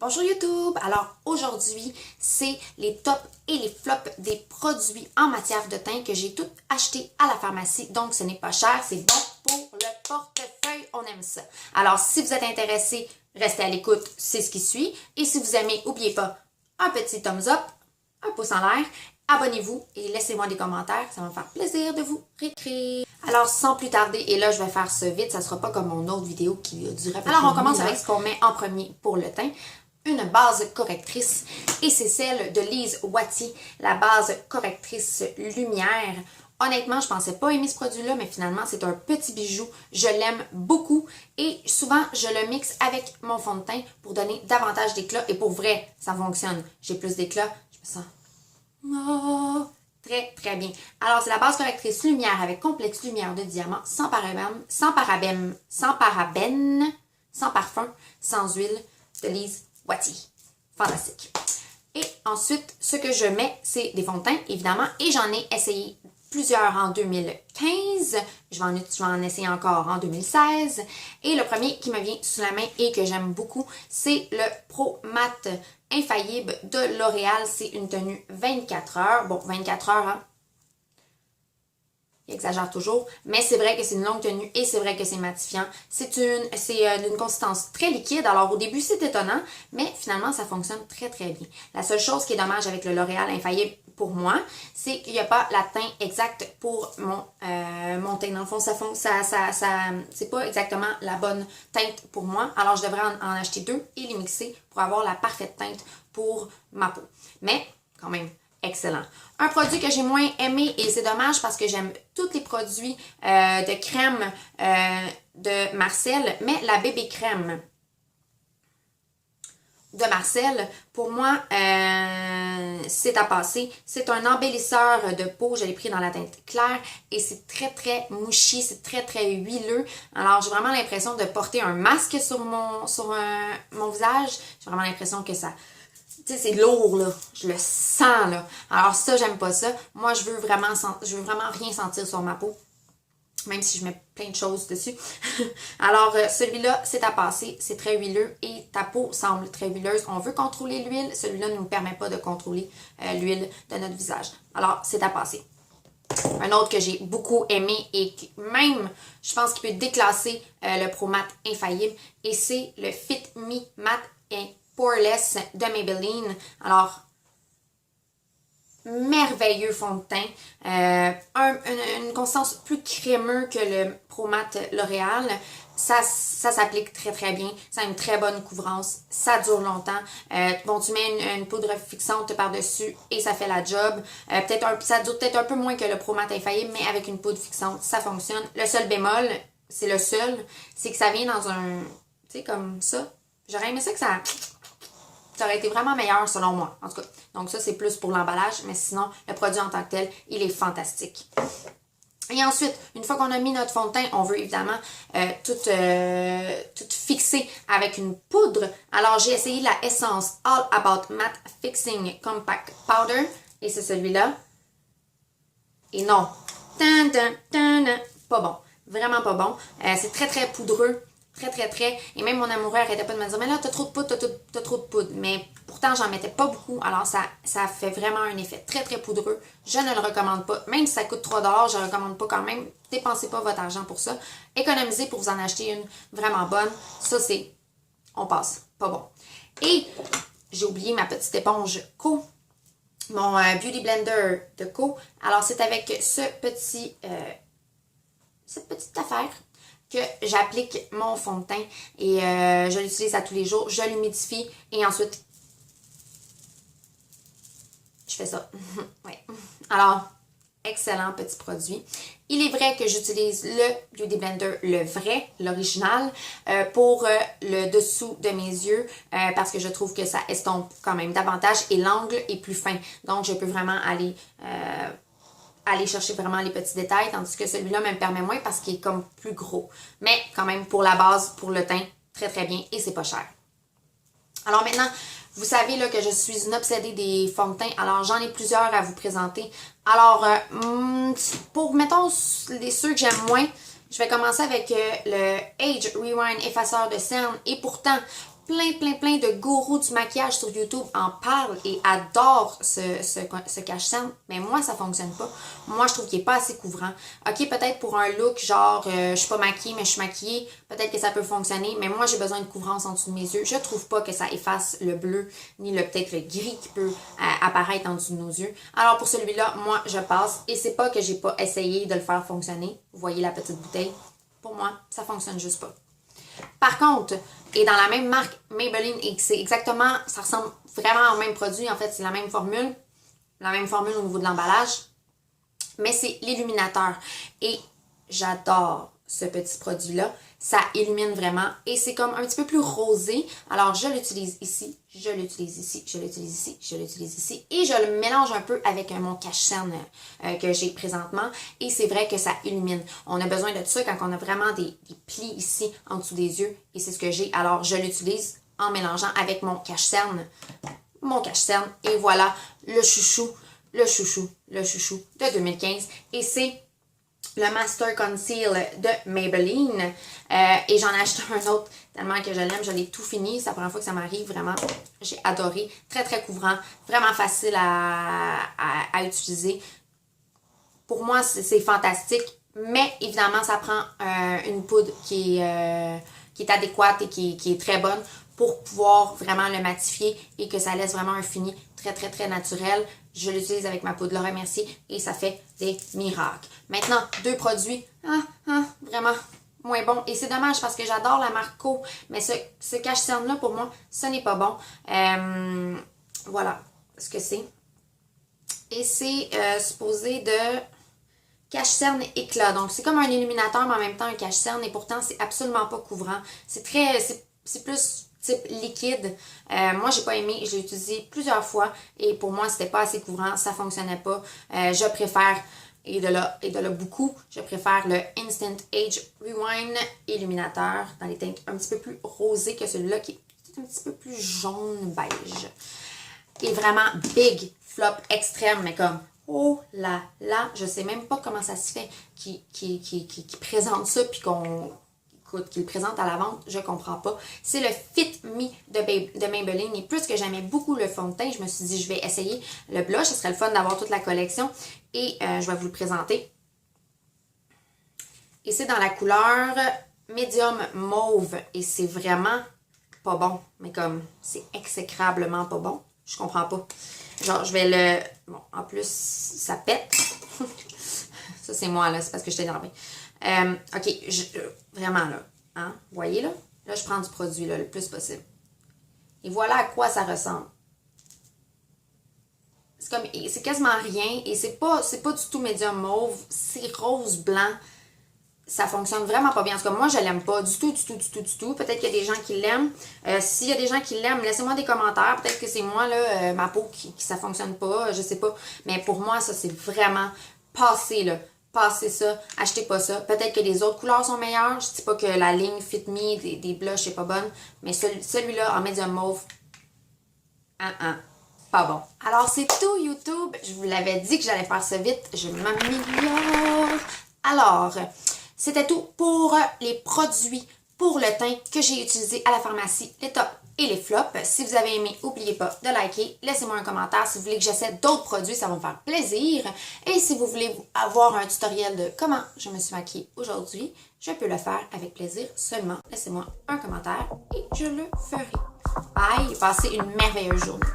Bonjour YouTube! Alors aujourd'hui, c'est les tops et les flops des produits en matière de teint que j'ai tout acheté à la pharmacie. Donc ce n'est pas cher, c'est bon pour le portefeuille, on aime ça. Alors si vous êtes intéressé, restez à l'écoute, c'est ce qui suit. Et si vous aimez, n'oubliez pas, un petit thumbs up, un pouce en l'air, abonnez-vous et laissez-moi des commentaires, ça va me faire plaisir de vous réécrire. Alors sans plus tarder, et là je vais faire ça vite, ça sera pas comme mon autre vidéo qui durait à peu près. Alors on commence avec ce qu'on met en premier pour le teint. Une base correctrice et c'est celle de Lise Wattier, la base correctrice lumière. Honnêtement, je pensais pas aimer ce produit-là, mais finalement, c'est un petit bijou. Je l'aime beaucoup et souvent, je le mixe avec mon fond de teint pour donner davantage d'éclat. Et pour vrai, ça fonctionne. J'ai plus d'éclat, je me sens très bien. Alors, c'est la base correctrice lumière avec complexe lumière de diamant, sans parabènes, sans parfum, sans huile de Lise Wattier. Fantastique. Et ensuite, ce que je mets, c'est des fonds de teint, évidemment, et j'en ai essayé plusieurs en 2015. Je vais en essayer encore en 2016. Et le premier qui me vient sous la main et que j'aime beaucoup, c'est le Pro Matte Infaillible de L'Oréal. C'est une tenue 24 heures. Bon, 24 heures, hein? Il exagère toujours, mais c'est vrai que c'est une longue tenue et c'est vrai que c'est matifiant. C'est d'une consistance très liquide, alors au début c'est étonnant, mais finalement ça fonctionne très bien. La seule chose qui est dommage avec le L'Oréal Infaillible pour moi, c'est qu'il n'y a pas la teinte exacte pour mon teint. Dans le fond, c'est pas exactement la bonne teinte pour moi, alors je devrais en acheter deux et les mixer pour avoir la parfaite teinte pour ma peau. Mais quand même, excellent. Un produit que j'ai moins aimé, et c'est dommage parce que j'aime tous les produits de crème de Marcel, mais la bébé crème de Marcel, pour moi, c'est à passer. C'est un embellisseur de peau, je l'ai pris dans la teinte claire et c'est très mouchi, c'est très huileux. Alors, j'ai vraiment l'impression de porter un masque sur mon visage. J'ai vraiment l'impression que ça... Tu sais, c'est lourd, là. Je le sens, là. Alors ça, j'aime pas ça. Moi, je veux vraiment rien sentir sur ma peau. Même si je mets plein de choses dessus. Alors, celui-là, c'est à passer. C'est très huileux et ta peau semble très huileuse. On veut contrôler l'huile. Celui-là ne nous permet pas de contrôler l'huile de notre visage. Alors, c'est à passer. Un autre que j'ai beaucoup aimé et même, je pense qu'il peut déclasser le Pro Matte Infaillible. Et c'est le Fit Me Matte Poreless de Maybelline. Alors, merveilleux fond de teint. Une consistance plus crémeux que le Pro Matte L'Oréal. Ça s'applique très bien. Ça a une très bonne couvrance. Ça dure longtemps. Bon, tu mets une poudre fixante par-dessus et ça fait la job. Ça dure peut-être un peu moins que le Pro Matte Infaillible, mais avec une poudre fixante, ça fonctionne. Le seul bémol, c'est le seul, c'est que ça vient dans un... Tu sais, comme ça. J'aurais aimé ça que ça aurait été vraiment meilleur selon moi, en tout cas. Donc ça, c'est plus pour l'emballage, mais sinon, le produit en tant que tel, il est fantastique. Et ensuite, une fois qu'on a mis notre fond de teint, on veut évidemment tout fixer avec une poudre. Alors, j'ai essayé la Essence All About Matte Fixing Compact Powder, et c'est celui-là. Et non, pas bon, vraiment pas bon. C'est très poudreux. Très. Et même mon amoureux arrêtait pas de me dire, mais là, t'as trop de poudre, t'as trop de poudre. Mais pourtant, j'en mettais pas beaucoup. Alors, ça fait vraiment un effet très poudreux. Je ne le recommande pas. Même si ça coûte 3$, je ne recommande pas quand même. Dépensez pas votre argent pour ça. Économisez pour vous en acheter une vraiment bonne. Ça, on passe. Pas bon. Et j'ai oublié ma petite éponge Co. Mon Beauty Blender de Co. Alors, c'est avec cette petite affaire que j'applique mon fond de teint et je l'utilise à tous les jours. Je l'humidifie et ensuite, je fais ça. Ouais. Alors, excellent petit produit. Il est vrai que j'utilise le Beauty Blender, le vrai, l'original, pour le dessous de mes yeux parce que je trouve que ça estompe quand même davantage et l'angle est plus fin. Donc, je peux vraiment aller chercher vraiment les petits détails, tandis que celui-là me permet moins parce qu'il est comme plus gros. Mais quand même, pour la base, pour le teint, très bien et c'est pas cher. Alors maintenant, vous savez là, que je suis une obsédée des fonds de teint. Alors, j'en ai plusieurs à vous présenter. Alors, pour, mettons, ceux que j'aime moins, je vais commencer avec le Age Rewind effaceur de cerne. Et pourtant, plein de gourous du maquillage sur YouTube en parlent et adorent ce cache-cerne, mais moi, ça fonctionne pas. Moi, je trouve qu'il est pas assez couvrant. OK, peut-être pour un look genre, je suis pas maquillée, mais je suis maquillée, peut-être que ça peut fonctionner, mais moi, j'ai besoin de couvrance en dessous de mes yeux. Je trouve pas que ça efface le bleu, ni peut-être le gris qui peut apparaître en dessous de nos yeux. Alors, pour celui-là, moi, je passe, et c'est pas que j'ai pas essayé de le faire fonctionner. Vous voyez la petite bouteille? Pour moi, ça fonctionne juste pas. Par contre, et dans la même marque Maybelline, et c'est exactement, ça ressemble vraiment au même produit, en fait, c'est la même formule au niveau de l'emballage, mais c'est l'illuminateur. Et j'adore ce petit produit-là. Ça illumine vraiment et c'est comme un petit peu plus rosé. Alors, je l'utilise ici, je l'utilise ici, je l'utilise ici, je l'utilise ici. Et je le mélange un peu avec mon cache-cerne que j'ai présentement. Et c'est vrai que ça illumine. On a besoin de ça quand on a vraiment des plis ici en dessous des yeux. Et c'est ce que j'ai. Alors, je l'utilise en mélangeant avec mon cache-cerne. Et voilà, le chouchou de 2015. Et c'est le Master Conceal de Maybelline. Et j'en ai acheté un autre tellement que je l'aime. Je l'ai tout fini. C'est la première fois que ça m'arrive. Vraiment, j'ai adoré. Très couvrant. Vraiment facile à utiliser. Pour moi, c'est fantastique. Mais évidemment, ça prend une poudre qui est adéquate et qui est très bonne pour pouvoir vraiment le matifier et que ça laisse vraiment un fini très naturel. Je l'utilise avec ma poudre Laura Mercier et ça fait des miracles. Maintenant, deux produits vraiment moins bons. Et c'est dommage parce que j'adore la marque Co. Mais ce cache-cerne-là, pour moi, ce n'est pas bon. Voilà ce que c'est. Et c'est supposé de cache-cerne éclat. Donc, c'est comme un illuminateur, mais en même temps un cache-cerne. Et pourtant, c'est absolument pas couvrant. C'est plus type liquide. Moi, j'ai pas aimé. Je l'ai utilisé plusieurs fois. Et pour moi, c'était pas assez couvrant. Ça fonctionnait pas. Je préfère, et de là beaucoup, je préfère le Instant Age Rewind Illuminateur dans les teintes un petit peu plus rosées que celui-là qui est un petit peu plus jaune beige. Et vraiment big flop extrême, mais comme oh là là, je sais même pas comment ça se fait qui présente ça puis qu'il présente à la vente, je comprends pas. C'est le Fit Me de Maybelline. Et plus que j'aimais beaucoup le fond de teint, je me suis dit je vais essayer le blush. Ce serait le fun d'avoir toute la collection. Et je vais vous le présenter. Et c'est dans la couleur médium mauve. Et c'est vraiment pas bon. Mais comme c'est exécrablement pas bon. Je comprends pas. Genre, je vais le... Bon, en plus, ça pète. Ça, c'est moi, là. C'est parce que je t'ai énervée. OK, vraiment, là. Hein? Vous voyez, là? Là, je prends du produit, là, le plus possible. Et voilà à quoi ça ressemble. C'est quasiment rien. Et c'est pas du tout médium mauve. C'est rose-blanc. Ça fonctionne vraiment pas bien. En tout cas, moi, je l'aime pas du tout. Peut-être qu'il y a des gens qui l'aiment. S'il y a des gens qui l'aiment, laissez-moi des commentaires. Peut-être que c'est moi, là, ma peau qui ça fonctionne pas. Je sais pas. Mais pour moi, ça, c'est vraiment passé, là. Passez ça. Achetez pas ça. Peut-être que les autres couleurs sont meilleures. Je dis pas que la ligne Fit Me des blushs est pas bonne. Mais celui-là, en médium mauve, pas bon. Alors, c'est tout, YouTube. Je vous l'avais dit que j'allais faire ça vite. Je m'améliore. Alors... C'était tout pour les produits pour le teint que j'ai utilisés à la pharmacie, les tops et les flops. Si vous avez aimé, n'oubliez pas de liker, laissez-moi un commentaire. Si vous voulez que j'essaie d'autres produits, ça va me faire plaisir. Et si vous voulez avoir un tutoriel de comment je me suis maquillée aujourd'hui, je peux le faire avec plaisir. Seulement, laissez-moi un commentaire et je le ferai. Bye! Passez une merveilleuse journée.